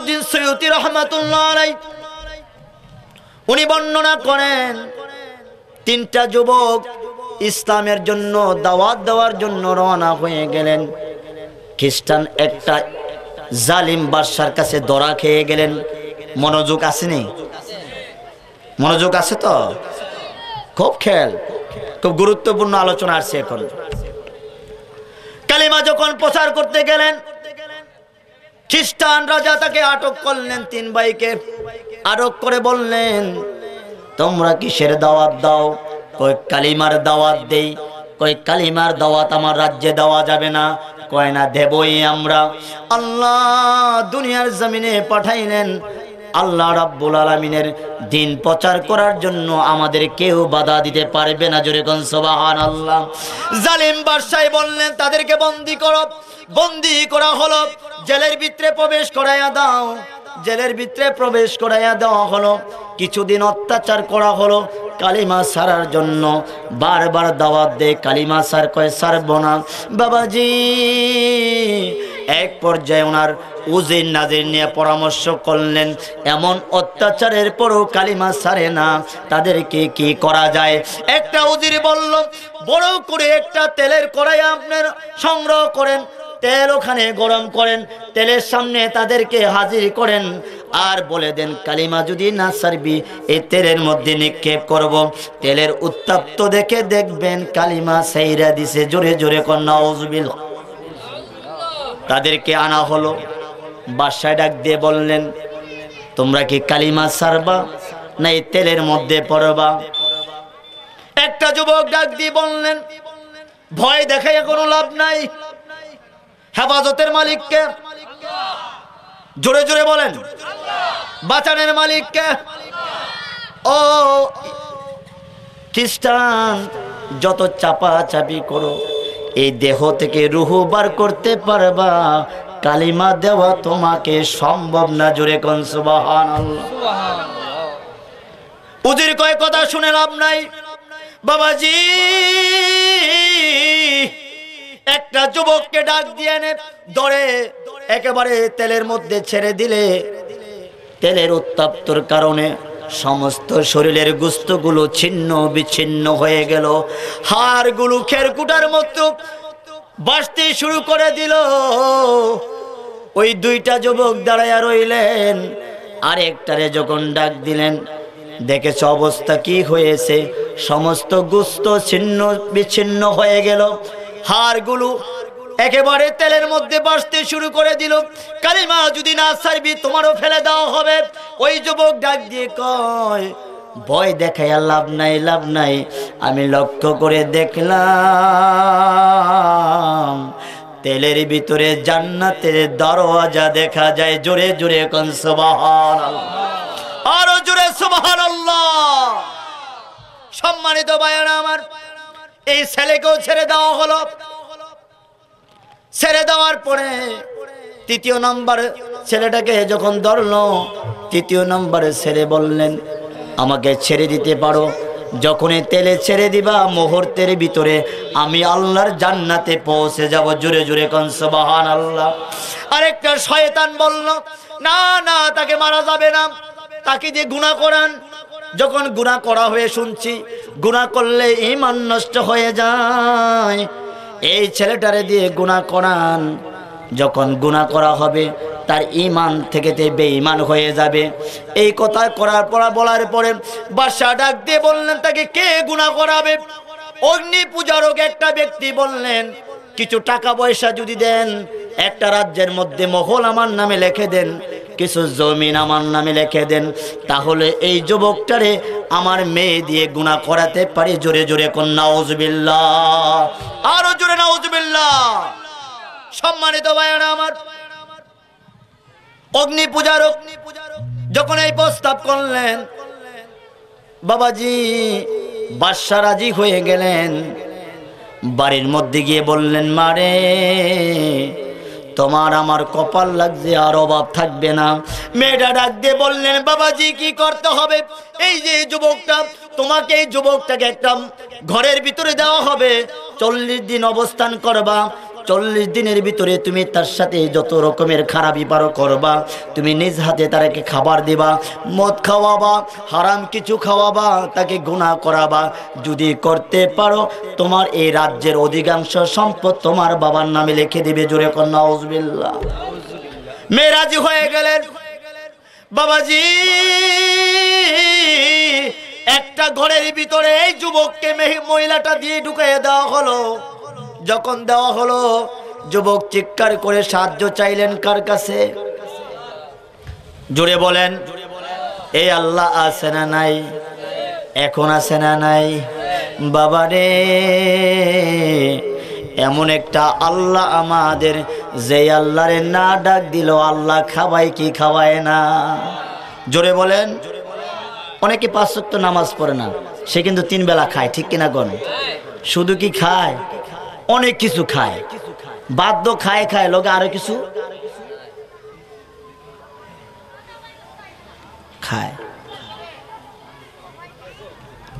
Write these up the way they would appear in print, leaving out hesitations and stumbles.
Jalaluddin সৈয়দী রাহমাতুল্লাহ আলাইহি উনি বর্ণনা করেন তিনটা যুবক ইসলামের জন্য দাওয়াত দেওয়ার জন্য রওনা হয়ে গেলেন। খ্রিস্টান একটা জালিম বাদশার কাছে ধরা খেয়ে গেলেন। মনোযোগ আসেনি? মনোযোগ আছে তো? খুব খেয়াল, খুব গুরুত্বপূর্ণ আলোচনা আসছে এখন। কালিমা যখন প্রচার করতে গেলেন, খ্রিস্টান রাজা তাকে আটক করলেন। তিন ভাইকে আটক করে বললেন, তোমরা কিসের দাওয়াত দাও? কই কালিমার দাওয়াত দেই। কই কালিমার দাওয়াত আমার রাজ্যে দেওয়া যাবে না। কয় না, দেবই আমরা। আল্লাহ দুনিয়ার জমিনে পাঠাইলেন, আল্লাহ রাব্বুল আলামিনের দিন প্রচার করার জন্য আমাদের কেউ বাধা দিতে পারবে না। জোরে কোন সুবহানাল্লাহ। জালিম বাদশাহ বললেন, তাদেরকে বন্দী করো। বন্দী করা হলো, জেলের ভিতরে প্রবেশ করাইয়া দাও। জেলের ভিতরে প্রবেশ করাইয়া দেওয়া হলো। কিছুদিন অত্যাচার করা হলো কালিমা ছাড়ার জন্য। বারবার দাওয়াত দে, কালিমা ছাড়, কয় ছাড়বো না। বাবাজি এক পর্যায়ে ওনার উজির নাজির নিয়ে পরামর্শ করলেন, এমন অত্যাচারের পরও কালিমা ছাড়ে না, তাদেরকে কি করা যায়? একটা উজির বলল, বড় করে একটা তেলের কড়াই আপনার সংগ্রহ করেন, তেল ওখানে গরম করেন, তেলের সামনে তাদেরকে হাজির করেন, আর বলে দেন কালিমা যদি না ছাড়বি এই তেলের মধ্যে নিক্ষেপ করব। তেলের উত্তপ্ত দেখে দেখবেন কালিমা ছাইরা দিছে। জোরে জোরে কোন নাউজুবিল্লাহ। তাদেরকে আনা হলো। বাদশা ডাক দিয়ে বললেন, তোমরা কি কালিমা ছাড়বা না এই তেলের মধ্যে পড়বা? একটা যুবক ডাক দিয়ে বললেন, ভয় দেখাই কোনো লাভ নাই। হেফাজতের মালিককে? জোরে জোরে বলেন। বাঁচানের মালিককে? ও খ্রিস্টান, যত চাপা চাপি করো এই দেহ থেকে রুহু বার করতে পারবা, কালিমা দেওয়া তোমাকে সম্ভব না। জোরে কোন সুবহানাল্লাহ। উজির কয় কথা শুনে লাভ নাই। বাবাজি একটা যুবককে ডাক দিয়ে এনে ধরে একেবারে তেলের মধ্যে ছেড়ে দিলে, তেলের উত্তপ্তর কারণে সমস্ত শরীরের গোশতগুলো ছিন্ন বিচ্ছিন্ন হয়ে গেল। হাড়গুলো খেরকুটার মতো বাজতে শুরু করে দিল। ওই দুইটা যুবক দাঁড়াইয়া রইলেন। আরেকটারে যখন ডাক দিলেন, দেখেছ অবস্থা কি হয়েছে? সমস্ত গোশত ছিন্ন বিচ্ছিন্ন হয়ে গেল, হাড়গুলো একেবারে তেলের মধ্যে বাজতে শুরু করে দিল। কালিমা যদি না ছাড়বি তোমারও ফেলে দেওয়া হবে। ওই যুবক ডাক দিয়ে কয়, ভয় দেখাইয়া লাভ নাই, লাভ নাই। আমি লক্ষ্য করে দেখলাম তেলের ভিতরে জান্নাতের দরওয়াজা দেখা যায়। জোরে জোরে কোন সুবহানাল্লাহ। আরো জোরে সুবহানাল্লাহ। সম্মানিত ভাইয়েরা আমার, এই ছেলেকেও ছেড়ে দেওয়া হলো। ছেড়ে দেওয়ার পরে তৃতীয় নম্বর ছেলেটাকে যখন ধরলো, তৃতীয় নম্বরে ছেলে বললেন, আমাকে ছেড়ে দিতে পারো। যখনই তেলে ছেড়ে দিবা মুহূর্তের ভিতরে আমি আল্লাহর জান্নাতে পৌঁছে যাব। জোরে জোরে কোন সুবহানাল্লাহ। আরেকটা শয়তান বলল, না না, তাকে মারা যাবে না, তাকে দিয়ে গুনাহ করান। যখন গুনাহ করা হয়ে শুনছি গুনাহ করলে ঈমান নষ্ট হয়ে যায়, এই ছেলেটারে দিয়ে গুনাহ করান। যখন গুনাহ করা হবে তার ঈমান থেকে বেঈমান হয়ে যাবে। এই কথা করার পর বলার পরে বাদশা ডাক দিয়ে বললেন, তাকে কে গুনাহ করাবে? অগ্নি পূজারক একটা ব্যক্তি বললেন, কিছু টাকা পয়সা যদি দেন, একটা রাজ্যের মধ্যে মহল আমার নামে লিখে দেন, কিছু জমিন আমার নামে লিখে দেন, তাহলে এই যুবকটারে আমার মেয়ে দিয়ে গুনাহ করাতে পারি। জোরে জোরে কোন নাউজুবিল্লাহ। আরো জোরে নাউজুবিল্লাহ। সম্মানিত ভাইয়েরা আমার, অগ্নি পূজারক যখন এই প্রস্তাব করলেন, বাবাজি বাদশা রাজি হয়ে গেলেন। বাড়ির মধ্যে গিয়ে বললেন, মারে তোমার আমার কপাল লাগছে, আর অভাব থাকবে না। মেয়েটা ডাক দিয়ে বললেন, বাবাজি কি করতে হবে? এই যে যুবকটা, তোমাকে এই যুবকটাকে একটা ঘরের ভিতরে দেওয়া হবে, 40 দিন অবস্থান করবা। 40 দিনের ভিতরে তুমি তার সাথে যত রকমের খারাপি পারো করবা, তুমি নিজ হাতে তাকে খাবার দিবা, মদ খাওয়াবা, হারাম কিছু খাওয়াবা, তাকে গুনাহ করাবা। যদি করতে পারো তোমার এই রাজ্যের অধিকাংশ সম্পদ তোমার বাবার নামে লিখে দিবে। জোরে কর নাউজুবিল্লাহ। মেয়ে রাজি হয়ে গেলেন। বাবাজি একটা ঘরের ভিতরে এই যুবককে মহিলাটা দিয়ে ঢুকিয়ে দেওয়া হলো। যখন দেওয়া হলো যুবক চিৎকার করে সাহায্য চাইলেন কার কাছে? জোরে বলেন। এই আল্লাহ আছে না নাই? এখন আছে না নাই? বাবারে এমন একটা আল্লাহ আমাদের, যে আল্লাহরে না ডাক দিল আল্লাহ খাওয়ায় কি খাওয়ায় না? জোরে বলেন। অনেকে 5 ওয়াক্ত নামাজ পড়ে না, সে কিন্তু 3 বেলা খায়, ঠিক কিনা কোন? শুধু কি খায়? অনেক কিছু খায়, বাধ্য খায় খায় লোকে আরো কিছু খায়।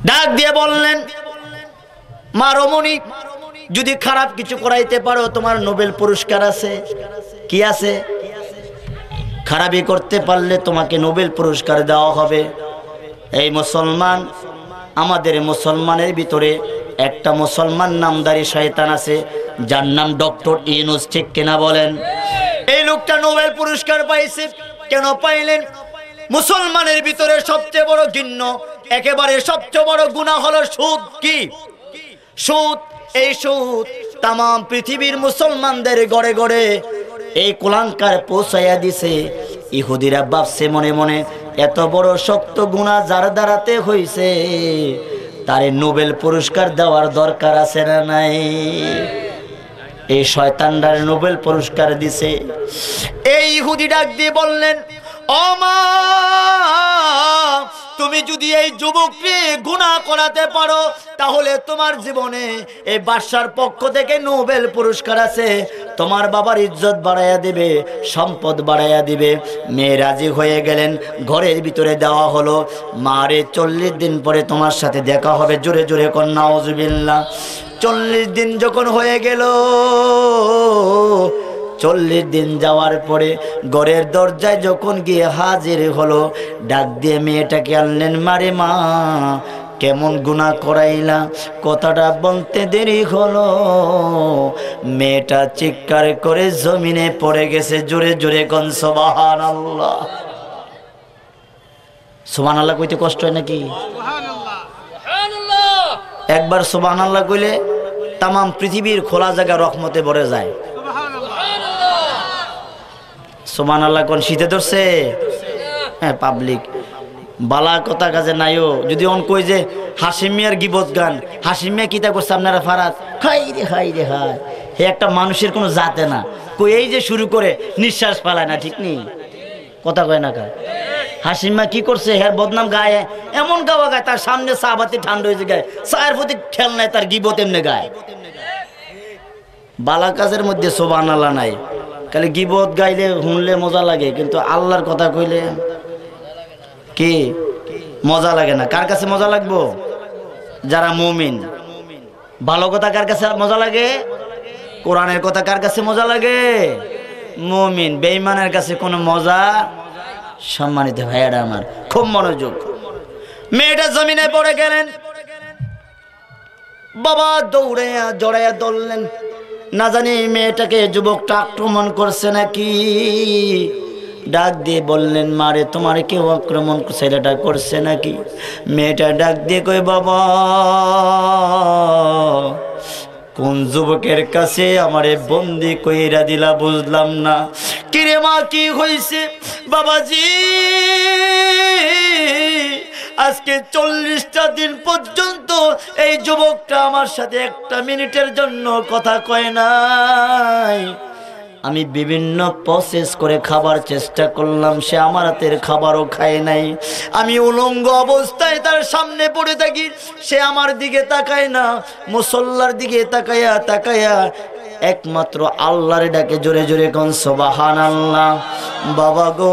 ডাক দিয়ে বললেন, মা রমণী যদি খারাপ কিছু করাইতে পারো তোমার নোবেল পুরস্কার আছে। কি আছে? খারাপি করতে পারলে তোমাকে নোবেল পুরস্কার দেওয়া হবে। এই মুসলমান, আমাদের মুসলমানের ভিতরে একটা মুসলমান নামদারি শয়তান আছে যার নাম ডক্টর ইউনূস, ঠিক কিনা বলেন? এই লোকটা নোবেল পুরস্কার পাইছে। কেন পাইলেন? মুসলমানের ভিতরে সবচেয়ে বড় ঘৃণ্য, একেবারে সবচেয়ে বড় গুনাহ হলো সুদ। কি? সুদ। এই সুদ তাম পৃথিবীর মুসলমানদের গড়ে গড়ে এই কুলাঙ্কার পৌঁছাইয়া দিছে। ইহুদিরা ভাবছে মনে মনে এত বড় শক্ত গুনাহ যার দ্বারাতে হইছে, তারে নোবেল পুরস্কার দেওয়ার দরকার আছে না নাই? এই শয়তানটার নোবেল পুরস্কার দিছে। এই ইহুদি ডাক দিয়ে বললেন, ও মা, তুমি যদি এই যুবককে গুনাহ করাতে পারো তাহলে তোমার জীবনে এই বাদশার পক্ষ থেকে নোবেল পুরস্কার আছে। তোমার বাবার ইজ্জত বাড়াইয়া দিবে, সম্পদ বাড়াইয়া দিবে। মেয়ে রাজি হয়ে গেলেন। ঘরের ভিতরে দেওয়া হলো। মারে 40 দিন পরে তোমার সাথে দেখা হবে। জোরে জোরে কর নাউজুবিল্লাহ। 40 দিন যখন হয়ে গেল, 40 দিন যাওয়ার পরে ঘরের দরজায় যখন গিয়ে হাজির হলো, ডাক দিয়ে মেয়েটাকে আনলেন। মারে মা, কেমন গুনাহ করাইলা? কথাটা বলতে দেরি হলো, মেয়েটা চিৎকার করে জমিনে পড়ে গেছে। জোরে জোরে কোন সুবহানাল্লাহ। সুবহানাল্লাহ কইতে কষ্ট হয় নাকি? একবার সুবহানাল্লাহ কইলে তাম পৃথিবীর খোলা জায়গা রহমতে ভরে যায়। সুবহানাল্লাহ কোন শীতে ধরছে? হ্যাঁ, পাবলিক বালা কথা কাজে নাইও। যদি অন কই যে হাশিম মিয়ার গিবত গান, হাশিম মিয়া কিতা করছে আপনারা ফারাত, হাই রে হাই রে হাই। হে একটা মানুষের কোনো জাতে না, কই এই যে শুরু করে নিঃশ্বাস ফেলায় না, ঠিক নেই? কথা কয় না কা? হাশিম মিয়া কি করছে? হ্যাঁ বদনাম গায়ে, এমন গাওয়া গায় তার সামনে সাহাবাতি ঠান্ডা হয়েছে গায়ে, চায়ের প্রতি খেয়াল নাই, তার গিবত এমনি গায়। বালা কাজের মধ্যে সুবহানাল্লাহ নাই। খালি গিবত গাইলে শুনলে মজা লাগে, কিন্তু আল্লাহর কথা কইলে কি মজা লাগে না। কার কাছে মজা লাগবো? যারা মুমিন। ভালো কথা কার কাছে মজা লাগে? কোরআনের কথা কার কাছে মজা লাগে? মুমিন। বেঈমানের কাছে কোনো মজা। সম্মানিত ভাইয়ারা আমার, খুব মনোযোগ। মেয়েটা জমিনে পড়ে গেলেন। বাবা দৌড়ে জড়াইয়া ধরলেন। না জানি মেয়েটাকে যুবকটা আক্রমণ করছে নাকি। ডাক দিয়ে বললেন, মারে তোমার কেউ আক্রমণ ছেলেটা করছে নাকি? মেয়েটা ডাক দিয়ে কই, বাবা কোন যুবকের কাছে আমারে বন্দি কইরা দিলা বুঝলাম না। কিরে মা, কি হয়েছে? বাবাজি আজকে 40টা দিন পর্যন্ত এই যুবকটা আমার সাথে একটা মিনিটের জন্য কথা কয় নাই। আমি বিভিন্ন প্রসেস করে খাবার চেষ্টা করলাম, সে আমার হাতের খাবারও খায় নাই। আমি উলঙ্গ অবস্থায় তার সামনে পড়ে থাকি, সে আমার দিকে তাকায় না, মুসল্লার দিকে তাকায়া তাকায়া একমাত্র আল্লাহর ডাকে জোরে জোরে কোন সুবহানাল্লাহ। বাবা গো,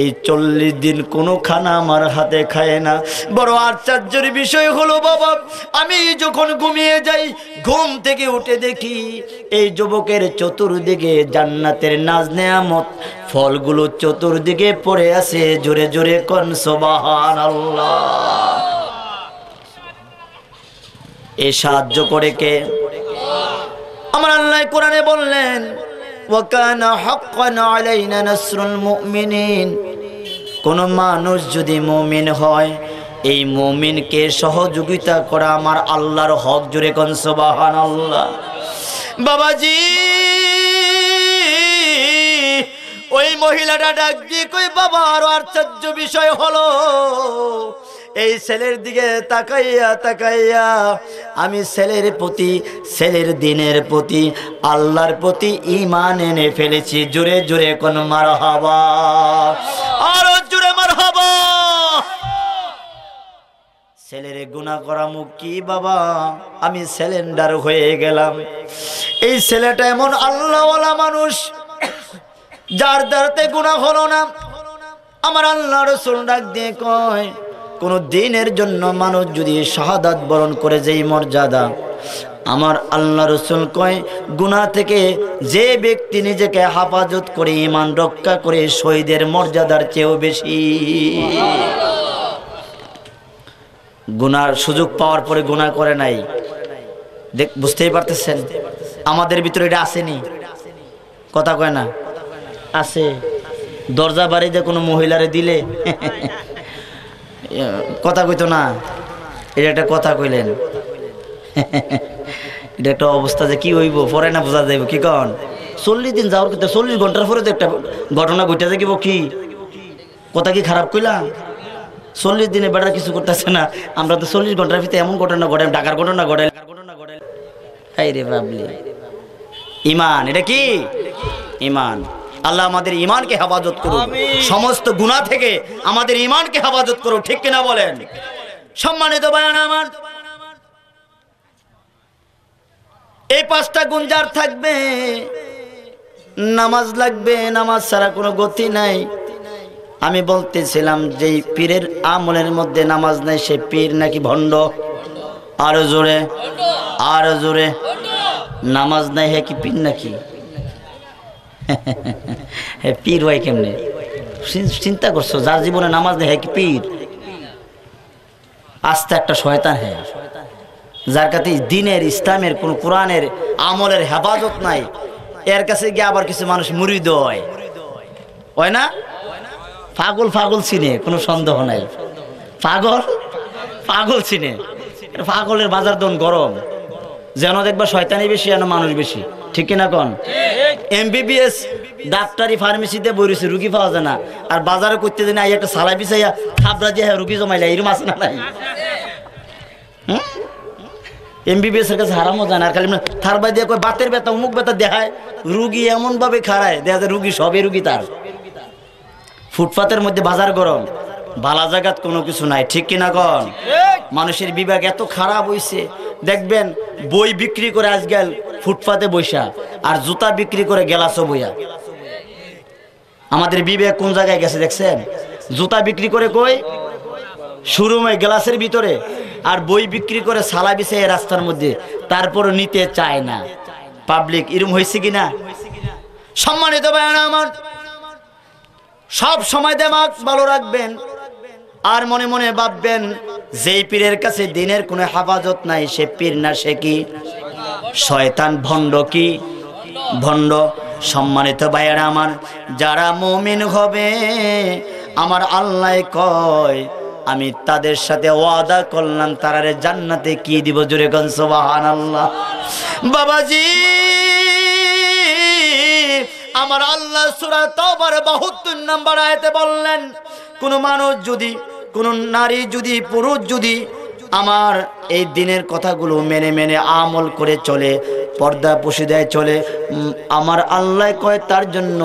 এই 40 দিন কোনো খানা আমার হাতে খায় না। বড় আশ্চর্যের বিষয় হলো বাবা, আমি যখন ঘুমিয়ে যাই, ঘুম থেকে উঠে দেখি এই যুবকের চতুর্দিকে জান্নাতের নাজ নেয়ামত ফলগুলো চতুর্দিকে পড়ে আছে। জোরে জোরে কোন সুবহানাল্লাহ। এই সাহায্য করে কে? আমার আল্লাহ কোরআনে বললেন, ওয়া কানা হাক্কান আলাইনা নাসরুল মুমিনিন। কোন মানুষ যদি মুমিন হয়, এই মুমিনকে সহযোগিতা করা আমার আল্লাহর হক। জোরে কোন সুবহানাল্লাহ। বাবাজি, ওই মহিলাটা ডাক দিয়ে কই, বাবা আরো আশ্চর্য বিষয় হলো, এই ছেলের দিকে তাকাইয়া তাকাইয়া আমি ছেলের প্রতি, ছেলের দিনের প্রতি, আল্লাহর প্রতি ঈমান এনে ফেলেছি। জোরে জোরে কোন মারহাবা, আরো জোরে মারহাবা। ছেলের গুনাহ করা মুখ কি বাবা, আমি সিলিন্ডার হয়ে গেলাম। এই ছেলেটা এমন আল্লাহওয়ালা মানুষ যার দ্বারাতে গুনাহ হলো না। আমার আল্লাহ রাসূল ডাক দিয়ে কয়, কোন দিনের জন্য মানুষ যদি শাহাদাত বরণ করে, যেই মর্যাদা, আমার আল্লাহ রাসূল কয় গুনাহ থেকে যে ব্যক্তি নিজেকে হেফাজত করে ঈমান রক্ষা করে, শহীদের মর্যাদার চেয়েও বেশি। গুনার সুযোগ পাওয়ার পরে গুনাহ করে নাই, দেখ বুঝতেই পারতেছেন আমাদের ভিতরে এটা আসেনি? কথা কয় না? আছে। দরজা বাড়িতে কোনো মহিলারে দিলে কথা কইতো না, এটা একটা কথা কইলেন। এটা একটা অবস্থা যে কি হইব পরে না বোঝা যাইব। কি কন 40 দিন যাওয়ার কথা, 40 ঘন্টার পরে তো একটা ঘটনা ঘটে থাকিব। কি কথা কি খারাপ কইলাম? 40 দিনে বেটার কিছু করতেছে না, আমরা তো 40 ঘন্টার ভিতরে এমন ঘটনা ঘটে, ঢাকার ঘটনা ঘটে। হাই রে বাবলি, ঈমান। এটা কি ঈমান? আল্লাহ আমাদের ঈমানকে হেফাজত করুন, সমস্ত গুনাহ থেকে আমাদের ঈমানকে হেফাজত করুন। ঠিক কিনা বলেন? সম্মানিত বায়ান আমার, এই 5টা গুণ যার থাকবে, নামাজ লাগবে, নামাজ ছাড়া কোনো গতি নাই। আমি বলতেছিলাম যে পীরের আমলের মধ্যে নামাজ নাই, সে পীর নাকি ভণ্ড? আরো জোরে, আরো জোরে। নামাজ নাই হে কি পীর নাকি? পীর হয় কেমনে? চিন্তা করছো? যার জীবনে নামাজ নেই হে কি পীর? আস্তে একটা শয়তান। হ্যাঁ, যার কাছে দিনের, ইসলামের, কোন কোরআনের আমলের হেফাজত নাই, এর কাছে গিয়ে আবার কিছু মানুষ মুরিদ হয় না? পাগল পাগল চিনে, কোনো সন্দেহ নাই। পাগল পাগল চিনে। পাগলের বাজার দন গরম, যেন দেখবা শয়তানি বেশি, যেন মানুষ বেশি। ঠিক কিনা কন? MBBS ডাক্তারি ফার্মেসিতে বইছে, রুগী পাওয়া যায় না, আর বাজারে করতে দিন আই একটা সালাই বিছাইয়া থাবড়া দিয়ে রুগী জমাইলে, এরকম আছে না? নাই? MBBS এর কাছে হারামও যায় না, আর খালি থারবাই দিয়ে কয় বাতের ব্যথা, অমুক ব্যথা দেখায়, রুগী এমন ভাবে খাড়ায়, দেখা যায় রুগী সবই রুগী তার। ফুটপাতের মধ্যে বাজার গরম, বালা জায়গাত কোনো কিছু নাই। ঠিক কিনা কন? মানুষের বিবেক এত খারাপ হইছে, দেখবেন বই বিক্রি করে আজকাল ফুটপাতে বইসা, আর জুতা বিক্রি করে গেলাসও বইয়া। আমাদের বিবেক কোন জায়গায় গেছে দেখছেন? জুতা বিক্রি করে কই শোরুমে গ্লাসের ভিতরে, আর বই বিক্রি করে সালা বিছে রাস্তার মধ্যে, তারপরও নিতে চায় না পাবলিক। এরকম হয়েছে কিনা? সম্মানিত ভাইরা আমার, সব সময় দিমাগ ভালো রাখবেন, আর মনে মনে ভাববেন যেই পীরের কাছে দিনের কোনো হেফাজত নাই, সে পীর না, সে কি শয়তান, ভণ্ড। কি ভণ্ড? সম্মানিত ভাইরা আমার, যারা মুমিন হবে আমার আল্লাহ কয় আমি তাদের সাথে ওয়াদা করলাম তারারে জান্নাতে কি দিব। জোরে কোন সুবহানাল্লাহ। বাবাজি, আমার আল্লাহ সূরা তাওবার 72 নম্বর আয়াতে বললেন, কোন মানুষ যদি, কোন নারী যদি, পুরুষ যদি আমার এই দিনের কথাগুলো মেনে মেনে আমল করে চলে, পর্দা পশিদায় চলে, আমার আল্লাহ কয় তার জন্য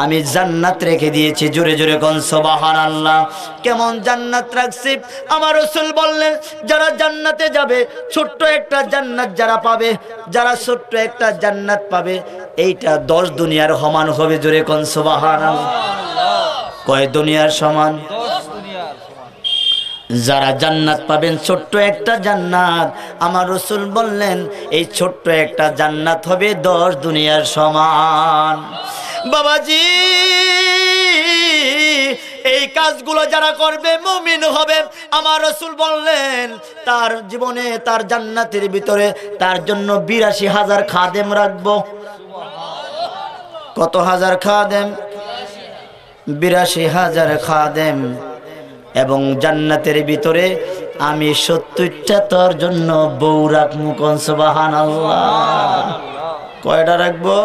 আমি জান্নাত রেখে দিয়েছি। জোরে জোরে কোন সুবহানাল্লাহ। কেমন জান্নাত রাখছি? আমার রাসূল বললেন, যারা জান্নাতে যাবে, ছোট্ট একটা জান্নাত যারা পাবে, যারা ছোট্ট একটা জান্নাত পাবে, এইটা 10 দুনিয়ার সমান হবে। জোরে কোন সুবহানাল্লাহ। কয় দুনিয়ার সমান? যারা জান্নাত পাবেন ছোট্ট একটা জান্নাত, আমার রাসূল বললেন এই ছোট্ট একটা জান্নাত হবে 10 দুনিয়ার সমান। বাবাজি এই কাজগুলো যারা করবে মুমিন হবে। আমার রাসূল বললেন তার জীবনে তার জান্নাতের ভিতরে তার জন্য ৮২,০০০ খাদেম রাখবো। কত হাজার খাদেম? ৮২,০০০ খাদেম। এবং জান্নাতের ভিতরে আমি ৭০টা তোর জন্য বউ রাখবো। কোন সুবহানাল্লাহ। কয়টা রাখবো?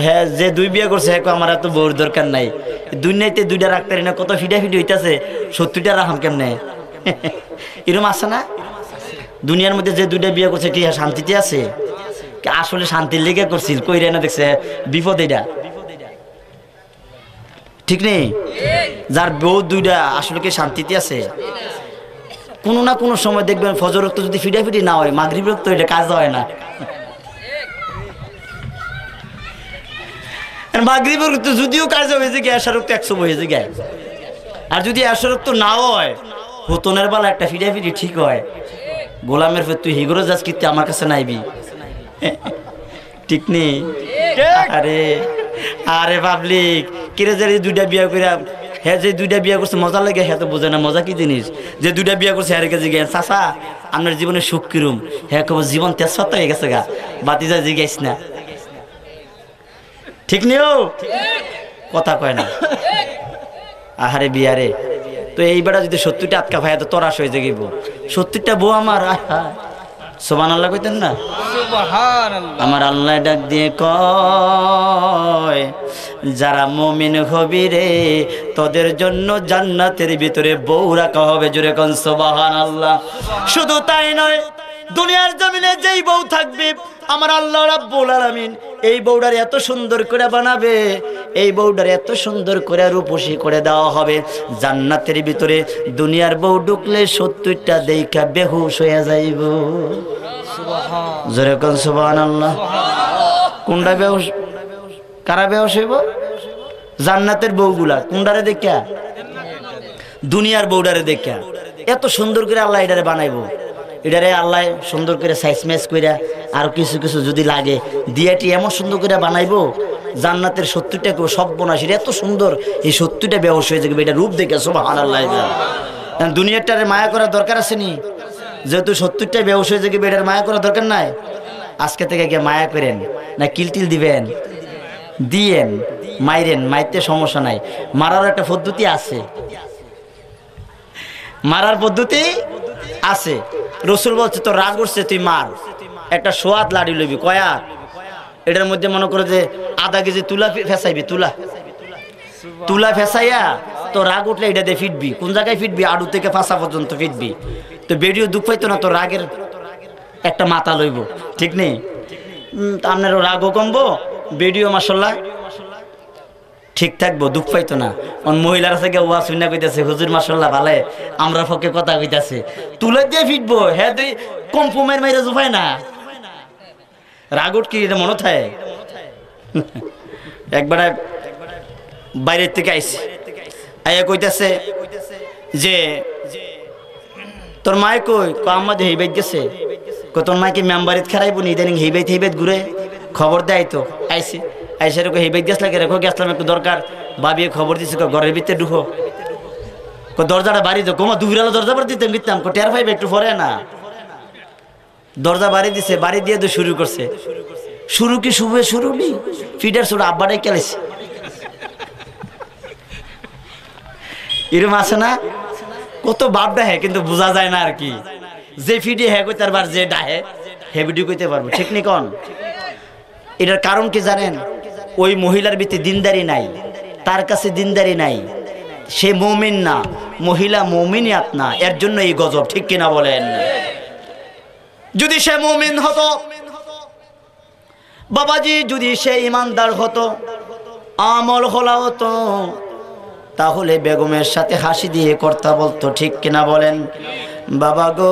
হ্যাঁ, যে 2 বিয়ে করছে আমার এত বউর দরকার নাই, দুনিয়াতে 2টা রাখতে না, কত ফিডাফিডি হইতাছে, ৭০টা রাখাম কেমনে? এরকম আছে না? দুনিয়ার মধ্যে যে 2টা বিয়ে করছে কি শান্তিতে আছে? আসলে শান্তির লেগে করছিল, কইরা না দেখছে বিপদ। এটা ঠিক নেই। যার বউ 2টা আসলে কি শান্তিতে আছে? কোনো না কোনো সময় দেখবেন ফজর রক্ত যদি ফিডাফিডি না হয়, মাগরিব রক্ত এটা কাজ হয় না। মাগরিব রক্ত যদিও কাজ হয়েছে গিয়ে এশার রক্ত 100 হয়েছে গিয়ে। আর যদি এশার রক্ত না হয়, হুতনের বেলা একটা ফিডাফিডি ঠিক হয়। গোলামের ফের তুই হিগরো যাস কিন্তু আমার কাছে নাইবি, ঠিক নেই? আরে আরে পাবলিক কিরে যে 2টা বিয়ে করে, হ্যাঁ যে 2টা বিয়ে করছে মজা লাগে, হ্যাঁ তো বোঝে না মজা কি জিনিস। যে 2টা বিয়ে করছে হ্যাঁ কাছে গিয়ে চাচা আপনার জীবনে সুখ কিরম? হ্যাঁ কব জীবন তেজপাত হয়ে গেছে গা, বাতি যা জিজ্ঞাস না। ঠিক নিও কথা কয় না। আহারে বিয়ারে তো এইবার যদি ৭০টা আটকা ভাই তো তরাস হয়ে যাইব। ৭০টা বউ আমার। সুবহানাল্লাহ কইতেন না? আমার আল্লাহ ডাক দিয়ে কয় যারা মুমিন হবি রে তোদের জন্য জান্নাতের ভিতরে বউ রাখা হবে। জোরে কোন সুবহানাল্লাহ। শুধু তাই নয়, দুনিয়ার জমিনে যেই বউ থাকবে আমার আল্লাহ রাব্বুল আলামিন এই বউটার এত সুন্দর করে বানাবে, এই বউটার এত সুন্দর করে রূপসী করে দেওয়া হবে জান্নাতের ভিতরে। দুনিয়ার বউ ঢুকলে ৭০টা দেখা বেহুশ হয়ে যাইব। জোরে কোন সুবহানাল্লাহ। কোনটা বেহুশ? কারা বেহুশ হইব? জান্নাতের বউগুলা। কোনটারে দেখা? দুনিয়ার বউটারে দেখা। এত সুন্দর করে আল্লাহ এটারে বানাইবো। এটারে আল্লাহ সুন্দর করে সাইজ ম্যাচ করে আর কিছু কিছু যদি লাগে দিয়েটি এমন সুন্দর করে বানাইবো জান্নাতের ৭০টা কেউ সব বোনা সেটা এত সুন্দর, এই ৭০টা বেহুশ হয়ে যাবে এটা রূপ দেখে। সুবহানাল্লাহ। দুনিয়াটারে মায়া করার দরকার আছে নি? যেহেতু ৭০টা বেহুশ হয়ে যাবে এটার মায়া করার দরকার নাই। আজকে থেকে গিয়ে মায়া করেন না, কিলটিল দিবেন, দিয়েন, মাইরেন, মাইতে সমস্যা নাই। মারার একটা পদ্ধতি আছে, মারার পদ্ধতি আছে। রাসূল বলছে তো রাগ করছে তুই মার, একটা সোয়াদ লাড়ি লইবি। কয়া? এটার মধ্যে মনে করে যে আধা কেজি তুলা ফেসাইবি, তুলা ফেসাইয়া তো রাগ উঠলে এটা দিয়ে ফিটবি। কোন জায়গায় ফিটবি? আড়ু থেকে ফাঁসা পর্যন্ত ফিটবি। তো বেডিও দুঃখ পাইতো না, তো রাগের একটা মাথা লইব, ঠিক নেই? আপনারও রাগও কমবো, বেডিও মাশাআল্লাহ ঠিক থাকবো, দুঃখ পাইতো না। মহিলার থেকে ওয়া শুনে কইতাছে হুজুর মাশাআল্লাহ ভালো, আমরা পক্ষে কথা কইতাছে তুলে দিয়ে ফিটবো। হ্যাঁ তুই কম্পুমের মাইরে জুফায় না, রাগুট কি এটা মনে থাকে? একবার বাইরের থেকে আইসি, আইয়া কইতাছে যে তোর মায় কই? আমাদের হেইবাইত গেছে। তোর মাকে মেম্বারিত খারাইব নি, ইদানিং হেইবাইত ঘুরে খবর দেয় তো। আইসি আইসা রেখো হেইবাইত গেছলা কে? রেখো গেছলাম একটু দরকার, ভাবিয়ে খবর দিছে ঘরের ভিতরে ঢুকো, দরজাটা বাড়ি দো। কোমা দুবিরালো দরজা বাড়ি দিতাম দিতাম টের পাইবে একটু পরে না। দরজা বাড়ি দিছে, বাড়ি দিয়ে তো শুরু করছে। শুরু কি শুভে শুরু নি, ফিডার শুরু আব্বাটাই খেলেছে। এরম আছে না? কত বাপ ডাহে কিন্তু বোঝা যায় না আর কি। যে ফিডে হ্যাঁ কইতে পারবার, যে ডাহে হে ভিডিও কইতে পারবো, ঠিক নি কোন? এটার কারণ কি জানেন? ওই মহিলার ভিতরে দিনদারি নাই, তার কাছে দিনদারি নাই, সে মুমিন না, মহিলা মুমিনিয়াত না, এর জন্য এই গজব, ঠিক কিনা বলেন? যদি সে মুমিন হতো বাবাজি, যদি সে ইমানদার হতো, আমল খোলা হতো, তাহলে বেগমের সাথে হাসি দিয়ে কথা বলতো, ঠিক কিনা বলেন? বাবা গো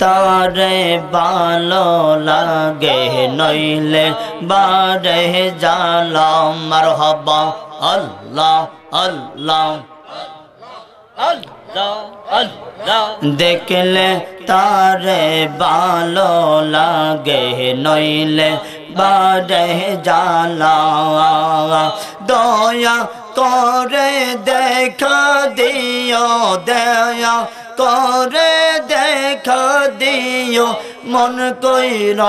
তারে ভালো লাগে নইলে বারে জ্বালা মারহাবা আল্লাহ আল্লাহ দেখলে তারে ভালো লাগে নইলে বারে জ্বালা দয়া করে দেখা দিও দয়া করে দেখা দিও মন কইর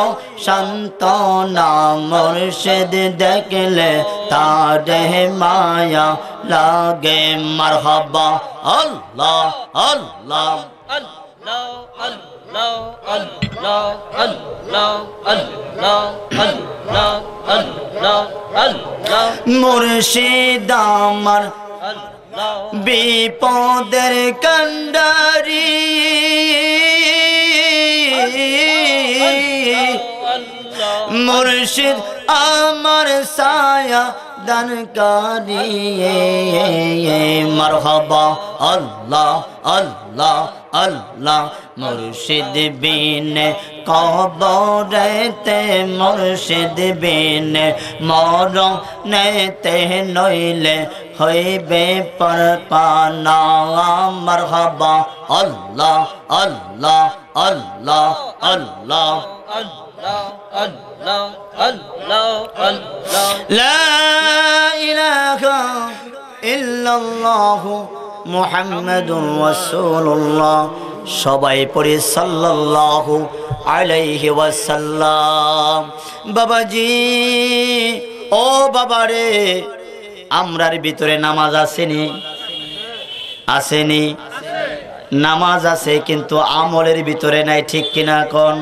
শান্তনা মুর্শিদ দেখলে তারে মায়া লাগে মারহাবা আল্লাহ আল্লাহ আল্লাহ আল্লাহ আল্লাহ আল্লাহ আল্লাহ আল্লাহ আল্লাহ আল্লাহ মুর্শিদ আমার বিপদের কান্ডারি মুর্শিদ আমার ছায়া দানকারী মারহাবা আল্লাহ আল্লাহ আল্লাহ মুর্শিদ বিনে কবরেতে মুর্শিদ বিনে মরণেতে নইলে হইবে পরপানা মারহাবা আল্লাহ আল্লাহ আল্লাহ আল্লাহ আল্লাহ আল্লাহ আল্লাহ আল্লাহ লা ইলাহা ইল্লাল্লাহু মুহাম্মাদুর রাসূলুল্লাহ সবাই পড়ে সাল্লাল্লাহু আলাইহি ওয়াসাল্লাম বাবাজি ও বাবারে আমরার ভিতরে নামাজ আসেনি আসেনি নামাজ আছে কিন্তু আমলের ভিতরে নাই ঠিক কিনা কোন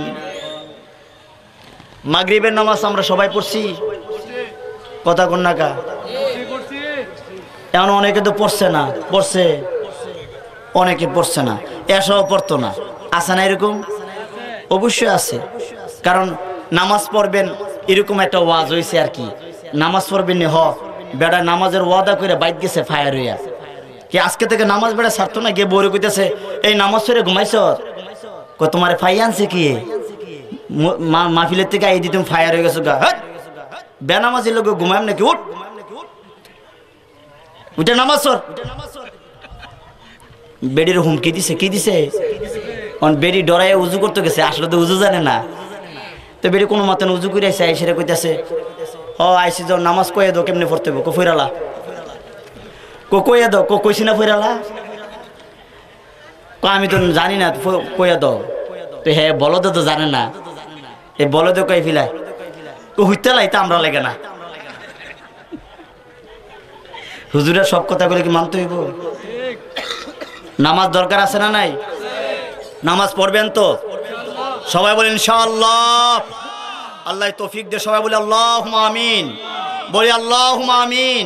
মাগরিবের নামাজ আমরা সবাই পড়ছি কথা কোন না কা এখন অনেকে তো পড়ছে না পড়ছে অনেকে পড়ছে না এসব পড়তো না আছে না এরকম অবশ্যই আছে কারণ নামাজ পড়বেন এরকম একটা ওয়াজ হয়েছে আর কি নামাজ পড়বেন হ বেড়া নামাজের ওয়াদা করে বাইক গেছে ফায়ার হইয়া কি আজকে থেকে নামাজ বেড়া ছাড়তো না গিয়ে বউরে কইতেছে এই নামাজ পড়ে ঘুমাইছ তোমার ফাই আনছে কি মাহফিলের থেকে আই দিতুম ফায়ার হয়ে গেছো গা বেনামাজির লোক ঘুমাইম নাকি উঠ উঠে নামাজ পড় বেডির হুমকি দিছে কি দিছে বেডি ডরাইয়া উজু করতে গেছে আসলে তো উজু জানে না তো বেডি কোনো মতন উজু করে আইসে আইসে কইতাছে ও আইসি যাও নামাজ কয়ে দাও কেমনি পড়তে কো ফইরালা কইয়া দাও কইছি না ফইরালা আমি তো জানি না কইয়া দাও তো হ্যাঁ বলদ তো জানে না এই বলদ কই ফিলা ও হইতে লাইতে আমরা লাগে না হুজুরের সব কথাগুলো কি মানতে হইব নামাজ দরকার আছে না নাই নামাজ পড়বেন তো সবাই বলেন ইনশাআল্লাহ আল্লাহ তৌফিক দে সবাই বলে আল্লাহুম্মা আমিন বলি আল্লাহুম্মা আমিন